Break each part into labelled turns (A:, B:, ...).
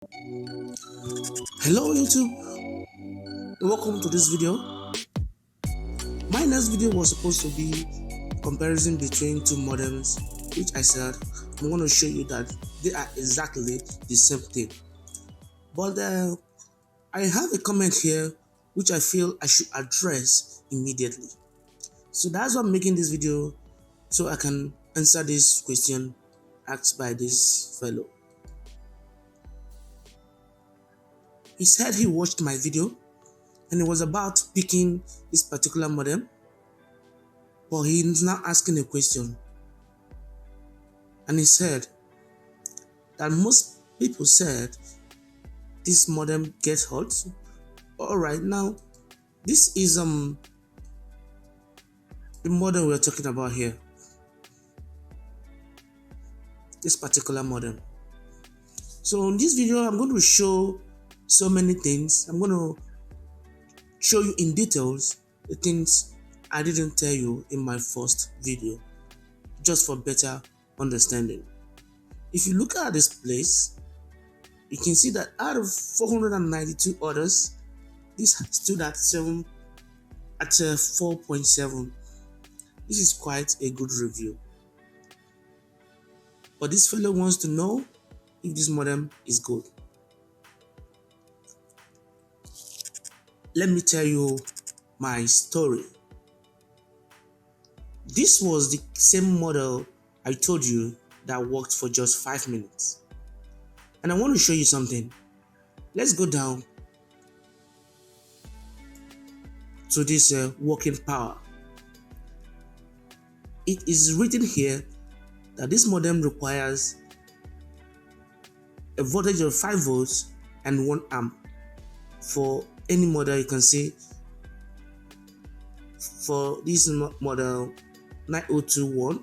A: Hello YouTube, welcome to this video. My next video was supposed to be comparison between two modems, which I said I'm going to show you that they are exactly the same thing. But I have a comment here which I feel I should address immediately. So that's why I'm making this video, so I can answer this question asked by this fellow. He said he watched my video and it was about picking this particular modem, but he's now asking a question. And he said that most people said this modem gets hot. Alright, now this is the modem we're talking about here. This particular modem. So in this video, I'm going to show so many things. I'm going to show you in details the things I didn't tell you in my first video, just for better understanding. If you look at this place, you can see that out of 492 orders, this stood at 4.7. This is quite a good review. But this fellow wants to know if this modem is good. Let me tell you my story. This was the same model I told you that worked for just 5 minutes. And I want to show you something. Let's go down to this working power. It is written here that this modem requires a voltage of 5 volts and 1 amp for any model. You can see for this model 9021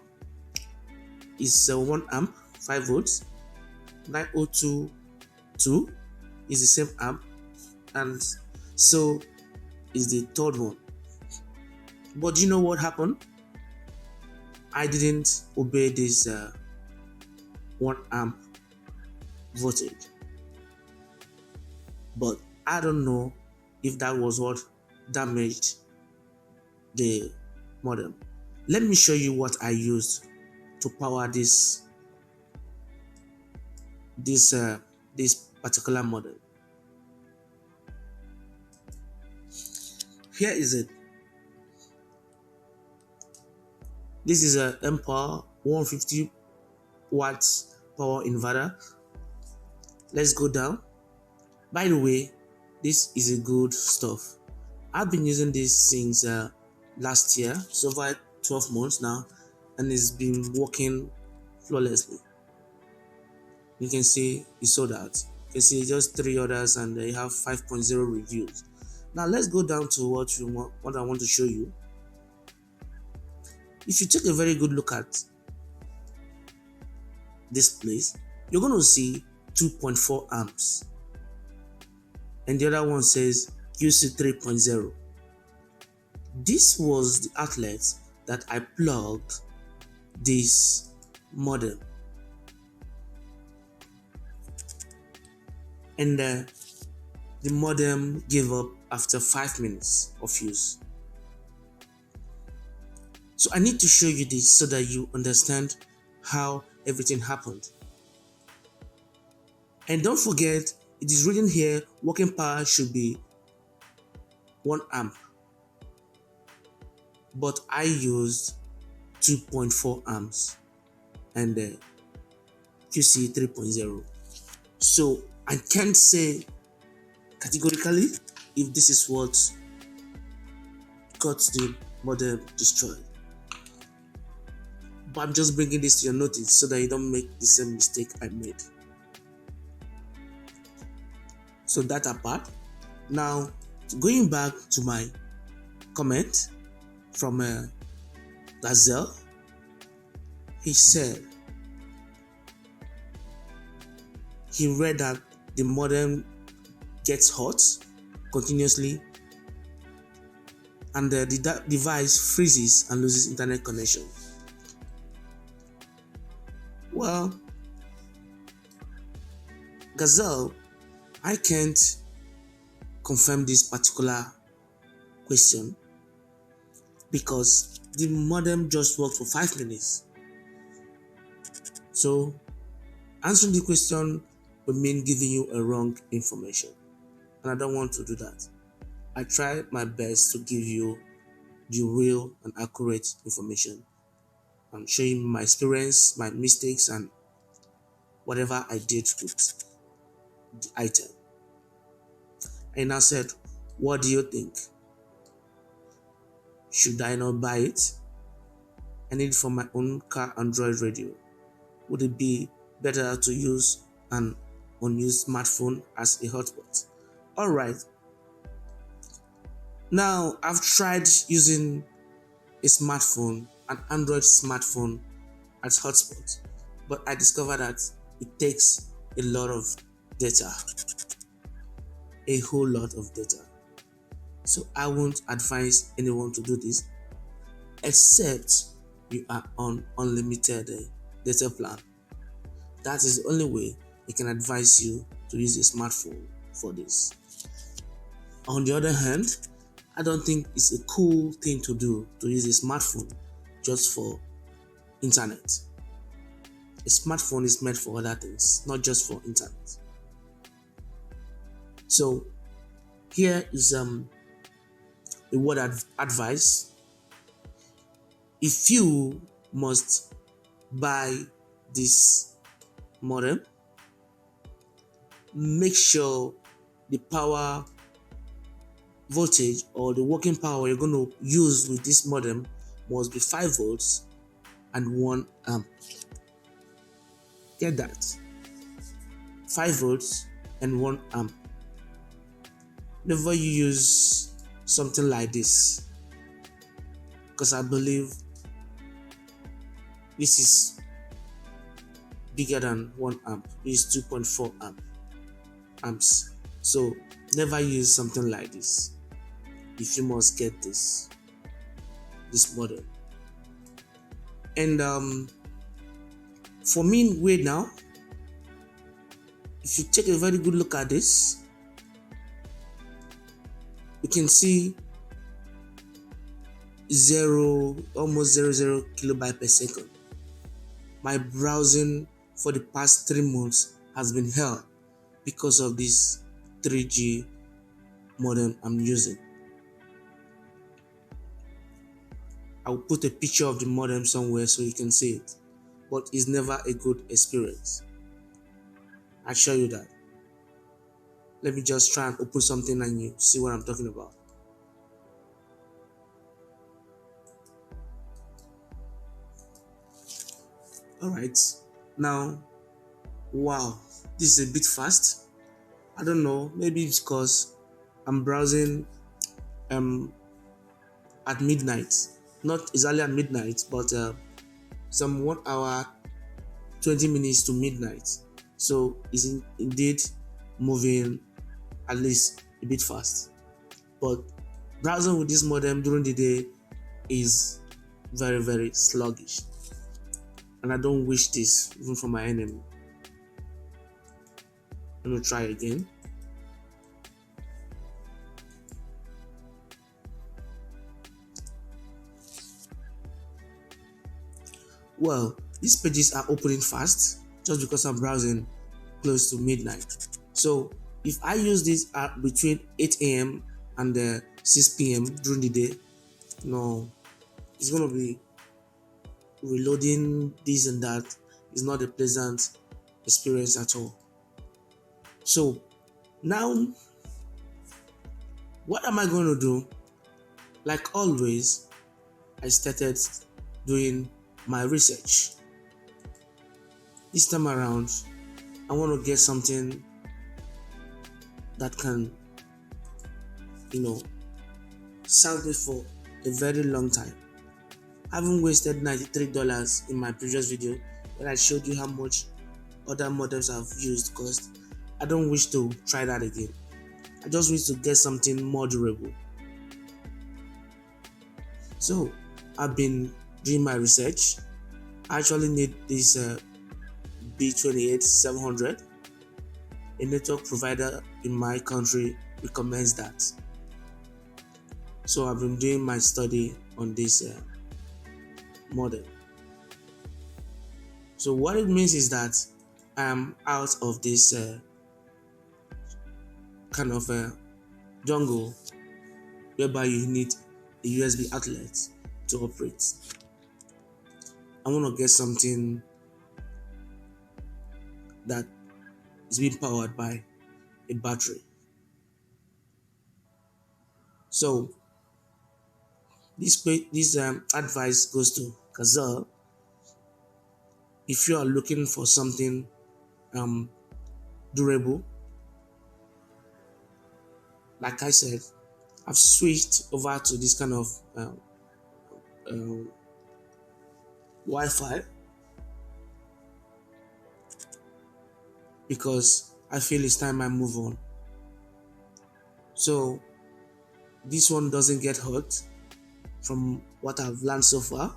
A: is 1 amp, 5 volts. 9022 is the same amp, and so is the third one. But you know what happened? I didn't obey this 1 amp voltage, but I don't know if that was what damaged the modem. Let me show you what I used to power this particular modem. Here is it. This is a M-Power 150 watts power inverter. Let's go down. By the way, this is a good stuff. I've been using this since last year, so over 12 months now, and it's been working flawlessly. You can see it sold out. You can see just 3 orders and they have 5.0 reviews. Now let's go down to what I want to show you. If you take a very good look at this place, you're going to see 2.4 amps. And the other one says QC 3.0. This was the outlet that I plugged this modem. And the modem gave up after 5 minutes of use. So I need to show you this so that you understand how everything happened. And don't forget, it is written here, working power should be 1 amp. But I used 2.4 amps and QC 3.0. So I can't say categorically if this is what got the modem destroyed. But I'm just bringing this to your notice so that you don't make the same mistake I made. So that apart, now going back to my comment from Gazelle, he said he read that the modem gets hot continuously and the device freezes and loses internet connection. Well, Gazelle I can't confirm this particular question because the modem just worked for 5 minutes. So answering the question would mean giving you a wrong information, and I don't want to do that. I try my best to give you the real and accurate information. I'm showing my experience, my mistakes, and whatever I did with the item. And I said, what do you think? Should I not buy it? I need it for my own car Android radio. Would it be better to use an unused smartphone as a hotspot? Alright, now I've tried using a smartphone, an Android smartphone as hotspot, but I discovered that it takes a lot of data, a whole lot of data. So I won't advise anyone to do this except you are on unlimited data plan. That is the only way I can advise you to use a smartphone for this. On the other hand, I don't think it's a cool thing to do to use a smartphone just for internet. A smartphone is meant for other things, not just for internet. So here is a word advice. If you must buy this modem, make sure the power voltage or the working power you're going to use with this modem must be 5 volts and 1 amp. Get that? 5 volts and 1 amp. Never use something like this, because I believe this is bigger than 1 amp. This is 2.4 amps. So never use something like this if you must get this model. And for me, wait now, if you take a very good look at this, you can see almost 0 kilobyte per second. My browsing for the past 3 months has been hell because of this 3G modem I'm using. I'll put a picture of the modem somewhere so you can see it, but it's never a good experience. I assure you that. Let me just try and open something and you see what I'm talking about. Alright, now, wow, this is a bit fast. I don't know, maybe it's because I'm browsing at midnight. Not exactly at midnight, but some 1 hour 20 minutes to midnight. So it's indeed moving at least a bit fast. But browsing with this modem during the day is very, very sluggish. And I don't wish this even for my enemy. Let me try again. Well, these pages are opening fast just because I'm browsing close to midnight. So if I use this at between 8 a.m. and 6 p.m. during the day, no, it's going to be reloading this and that. It's not a pleasant experience at all. So now, what am I going to do? Like always, I started doing my research. This time around, I want to get something that can, serve me for a very long time. I haven't wasted $93 in my previous video when I showed you how much other modems I've used, because I don't wish to try that again. I just wish to get something more durable. So I've been doing my research. I actually need this B28700. a network provider in my country recommends that. So I've been doing my study on this model. So what it means is that I am out of this kind of jungle whereby you need a USB outlet to operate. I want to get something that is being powered by a battery. So this advice goes to Kazal. If you are looking for something durable, like I said, I've switched over to this kind of Wi-Fi because I feel it's time I move on. So this one doesn't get hot from what I've learned so far.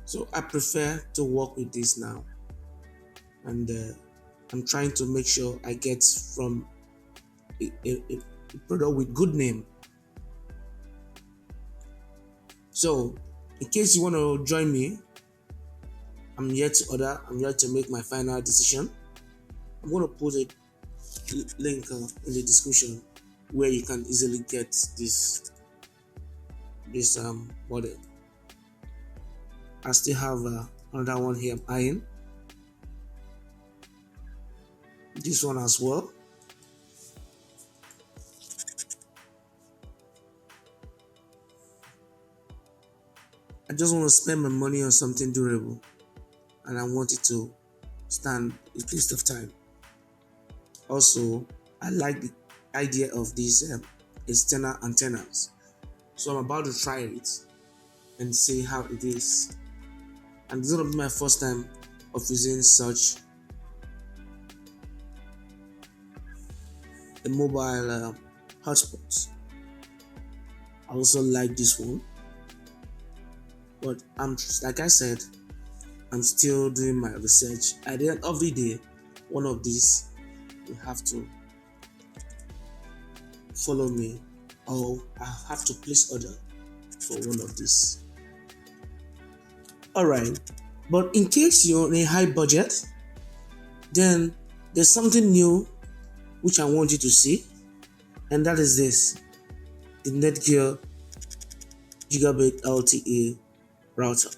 A: So I prefer to work with this now, and I'm trying to make sure I get from a product with good name. So in case you want to join me, I'm yet to order. I'm yet to make my final decision. I'm going to put a link in the description where you can easily get this model. I still have another one here I'm eyeing. This one as well. I just want to spend my money on something durable, and I want it to stand the test of time. Also, I like the idea of these external antennas, so I'm about to try it and see how it is. And this is going to be my first time of using such a mobile hotspot. I also like this one, but like I said, I'm still doing my research. At the end of the day, one of these you have to follow me, or I have to place order for one of these. Alright, but in case you're on a high budget, then there's something new which I want you to see, and that is this: the Netgear Gigabit LTE router.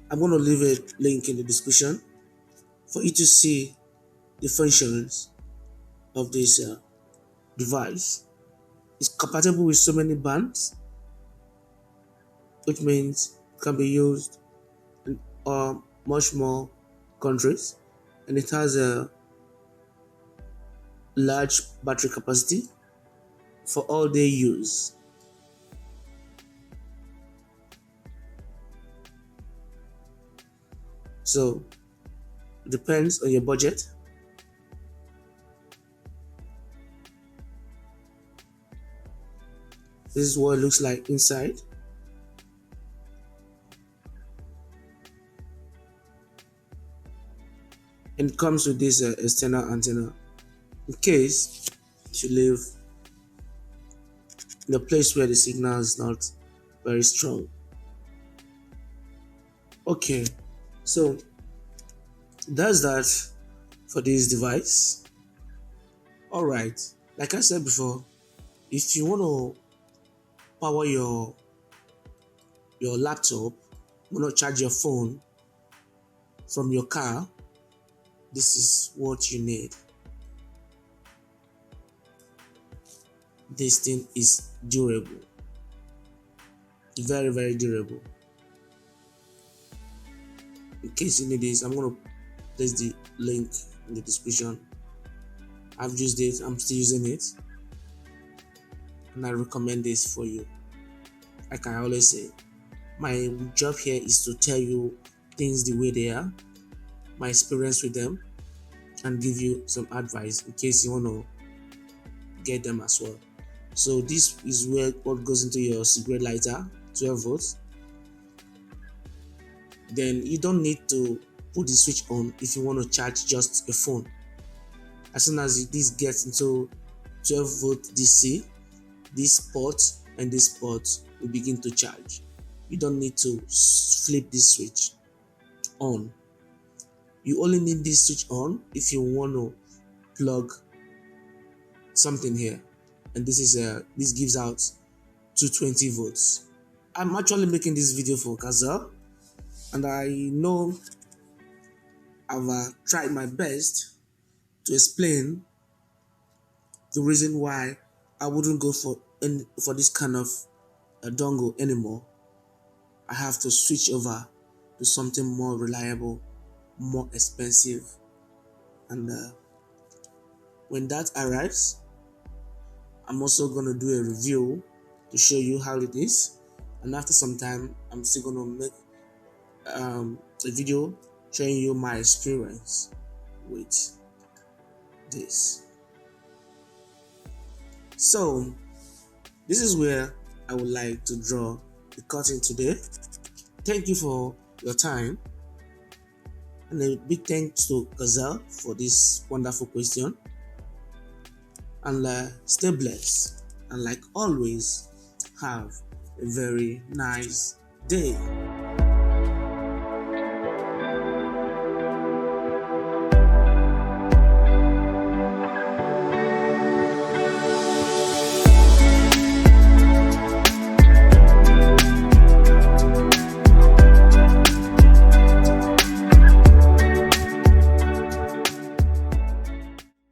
A: I'm going to leave a link in the description for you to see the functions of this device. It's compatible with so many bands, which means it can be used in much more countries, and it has a large battery capacity for all-day use. So it depends on your budget. This is what it looks like inside. And it comes with this external antenna in case you live in a place where the signal is not very strong. Okay, so that's that for this device. Alright, like I said before, if you want to power your laptop, you want to charge your phone from your car, this is what you need. This thing is durable, very, very durable. In case you need this, I'm going to place the link in the description. I've used it, I'm still using it, and I recommend this for you. Like I always say, my job here is to tell you things the way they are, my experience with them, and give you some advice in case you want to get them as well. So this is where what goes into your cigarette lighter, 12 volts. Then you don't need to put the switch on if you want to charge just a phone. As soon as this gets into 12 volt DC, this port and this port will begin to charge. You don't need to flip this switch on. You only need this switch on if you want to plug something here, and this gives out 220 volts. I'm actually making this video for Gazelle, and I know I've tried my best to explain the reason why I wouldn't go for this kind of dongle anymore. I have to switch over to something more reliable, more expensive, and when that arrives, I'm also gonna do a review to show you how it is, and after some time I'm still gonna make a video showing you my experience with this. So this is where I would like to draw the curtain today. Thank you for your time, and a big thanks to Gazelle for this wonderful question. And stay blessed, and like always, have a very nice day.